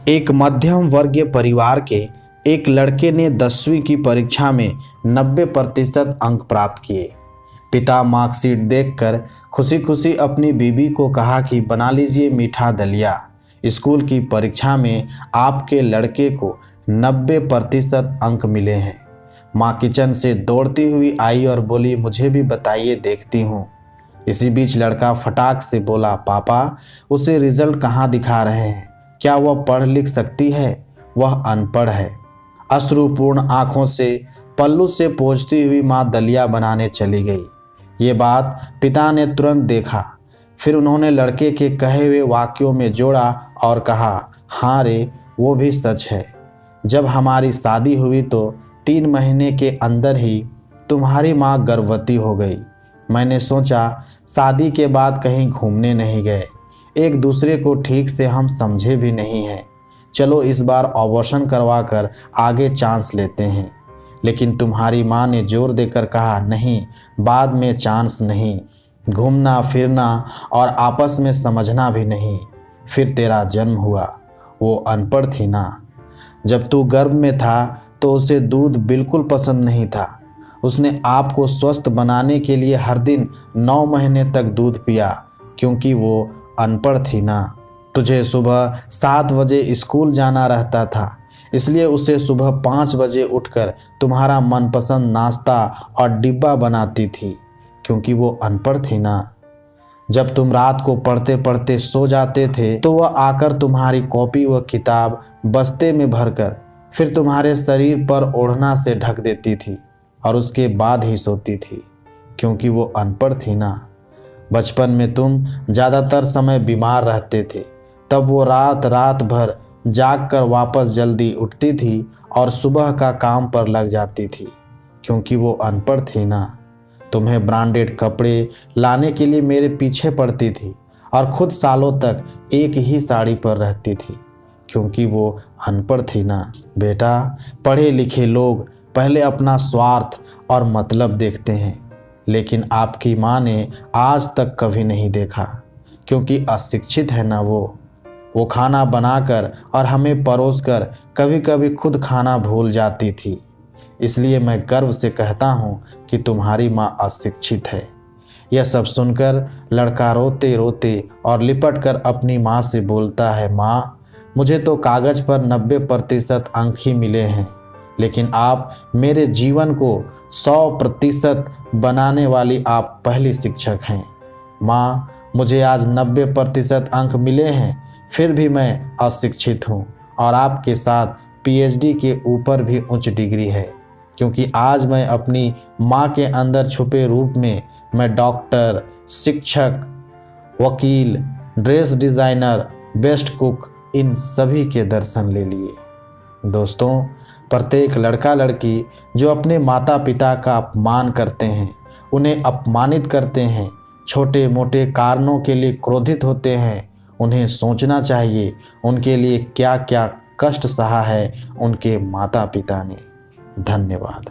एक मध्यम वर्गीय परिवार के एक लड़के ने 10वीं की परीक्षा में 90% अंक प्राप्त किए। पिता मार्कशीट देखकर खुशी खुशी अपनी बीवी को कहा कि बना लीजिए मीठा दलिया, स्कूल की परीक्षा में आपके लड़के को 90% अंक मिले हैं। माँ किचन से दौड़ती हुई आई और बोली, मुझे भी बताइए, देखती हूँ। इसी बीच लड़का फटाक से बोला, पापा उसे रिजल्ट कहाँ दिखा रहे हैं? क्या वह पढ़ लिख सकती है? वह अनपढ़ है। अश्रुपूर्ण आंखों से पल्लू से पोंछती हुई माँ दलिया बनाने चली गई। ये बात पिता ने तुरंत देखा। फिर उन्होंने लड़के के कहे हुए वाक्यों में जोड़ा और कहा, हाँ रे, वो भी सच है। जब हमारी शादी हुई तो 3 महीने के अंदर ही तुम्हारी माँ गर्भवती हो गई। मैंने सोचा शादी के बाद कहीं घूमने नहीं गए, एक दूसरे को ठीक से हम समझे भी नहीं हैं। चलो इस बार ऑपरेशन करवा कर आगे चांस लेते हैं। लेकिन तुम्हारी माँ ने जोर देकर कहा, नहीं, बाद में चांस नहीं, घूमना फिरना और आपस में समझना भी नहीं। फिर तेरा जन्म हुआ। वो अनपढ़ थी ना। जब तू गर्भ में था तो उसे दूध बिल्कुल पसंद नहीं था। उसने आपको स्वस्थ बनाने के लिए हर दिन 9 महीने तक दूध पिया, क्योंकि वो अनपढ़ थी ना। तुझे सुबह 7 बजे स्कूल जाना रहता था, इसलिए उसे सुबह 5 बजे उठकर तुम्हारा मनपसंद नाश्ता और डिब्बा बनाती थी, क्योंकि वो अनपढ़ थी ना। जब तुम रात को पढ़ते पढ़ते सो जाते थे तो वह आकर तुम्हारी कॉपी व किताब बस्ते में भरकर फिर तुम्हारे शरीर पर ओढ़ना से ढक देती थी और उसके बाद ही सोती थी, क्योंकि वो अनपढ़ थी ना। बचपन में तुम ज़्यादातर समय बीमार रहते थे, तब वो रात रात भर जाग कर वापस जल्दी उठती थी और सुबह का काम पर लग जाती थी, क्योंकि वो अनपढ़ थी ना। तुम्हें ब्रांडेड कपड़े लाने के लिए मेरे पीछे पड़ती थी और खुद सालों तक एक ही साड़ी पर रहती थी, क्योंकि वो अनपढ़ थी ना। बेटा, पढ़े लिखे लोग पहले अपना स्वार्थ और मतलब देखते हैं, लेकिन आपकी माँ ने आज तक कभी नहीं देखा, क्योंकि अशिक्षित है ना वो खाना बनाकर और हमें परोसकर कभी कभी खुद खाना भूल जाती थी। इसलिए मैं गर्व से कहता हूँ कि तुम्हारी माँ अशिक्षित है। यह सब सुनकर लड़का रोते रोते और लिपट कर अपनी माँ से बोलता है, माँ, मुझे तो कागज़ पर 90% अंक ही मिले हैं, लेकिन आप मेरे जीवन को 100% बनाने वाली आप पहली शिक्षक हैं। माँ, मुझे आज 90% अंक मिले हैं, फिर भी मैं अशिक्षित हूँ और आपके साथ PhD के ऊपर भी उच्च डिग्री है, क्योंकि आज मैं अपनी माँ के अंदर छुपे रूप में मैं डॉक्टर, शिक्षक, वकील, ड्रेस डिज़ाइनर, बेस्ट कुक, इन सभी के दर्शन ले लिए। दोस्तों, प्रत्येक लड़का लड़की जो अपने माता पिता का अपमान करते हैं, उन्हें अपमानित करते हैं, छोटे मोटे कारणों के लिए क्रोधित होते हैं, उन्हें सोचना चाहिए उनके लिए क्या क्या कष्ट सहा है उनके माता पिता ने। धन्यवाद।